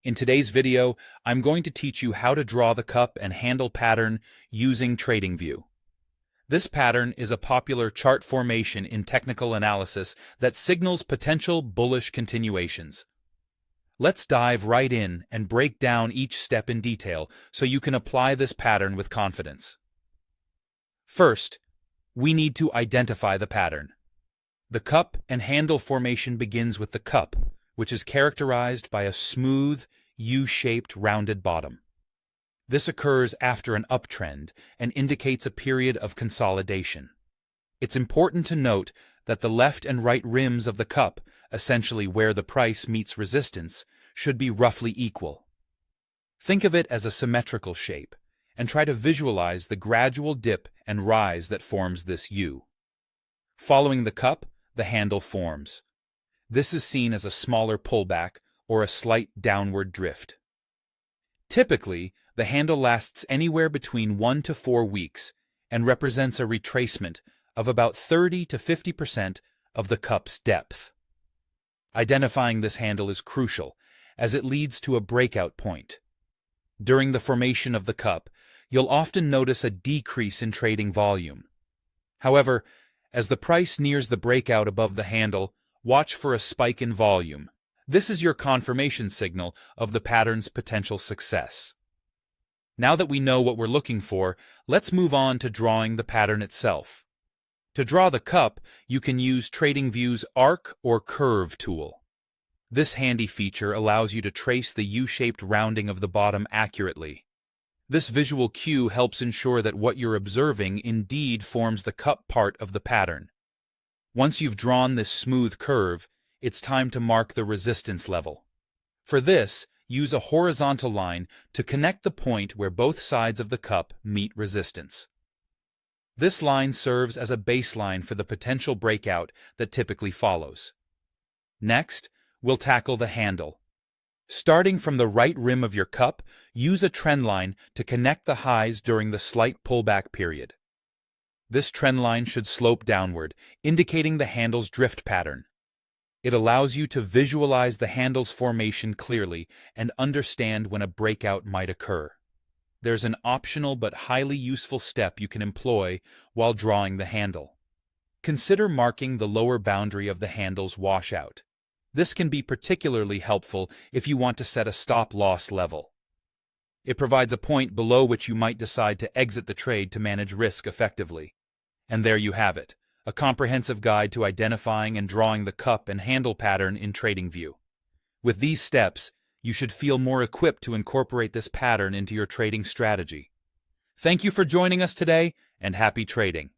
In today's video, I'm going to teach you how to draw the cup and handle pattern using TradingView. This pattern is a popular chart formation in technical analysis that signals potential bullish continuations. Let's dive right in and break down each step in detail so you can apply this pattern with confidence. First, we need to identify the pattern. The cup and handle formation begins with the cup, which is characterized by a smooth, U-shaped rounded bottom. This occurs after an uptrend and indicates a period of consolidation. It's important to note that the left and right rims of the cup, essentially where the price meets resistance, should be roughly equal. Think of it as a symmetrical shape, and try to visualize the gradual dip and rise that forms this U. Following the cup, the handle forms. This is seen as a smaller pullback or a slight downward drift. Typically, the handle lasts anywhere between 1 to 4 weeks and represents a retracement of about 30 to 50% of the cup's depth. Identifying this handle is crucial, as it leads to a breakout point. During the formation of the cup, you'll often notice a decrease in trading volume. However, as the price nears the breakout above the handle, watch for a spike in volume. This is your confirmation signal of the pattern's potential success. Now that we know what we're looking for, let's move on to drawing the pattern itself. To draw the cup, you can use TradingView's Arc or Curve tool. This handy feature allows you to trace the U-shaped rounding of the bottom accurately. This visual cue helps ensure that what you're observing indeed forms the cup part of the pattern. Once you've drawn this smooth curve, it's time to mark the resistance level. For this, use a horizontal line to connect the point where both sides of the cup meet resistance. This line serves as a baseline for the potential breakout that typically follows. Next, we'll tackle the handle. Starting from the right rim of your cup, use a trend line to connect the highs during the slight pullback period. This trend line should slope downward, indicating the handle's drift pattern. It allows you to visualize the handle's formation clearly and understand when a breakout might occur. There's an optional but highly useful step you can employ while drawing the handle. Consider marking the lower boundary of the handle's washout. This can be particularly helpful if you want to set a stop-loss level. It provides a point below which you might decide to exit the trade to manage risk effectively. And there you have it, a comprehensive guide to identifying and drawing the cup and handle pattern in TradingView. With these steps, you should feel more equipped to incorporate this pattern into your trading strategy. Thank you for joining us today, and happy trading.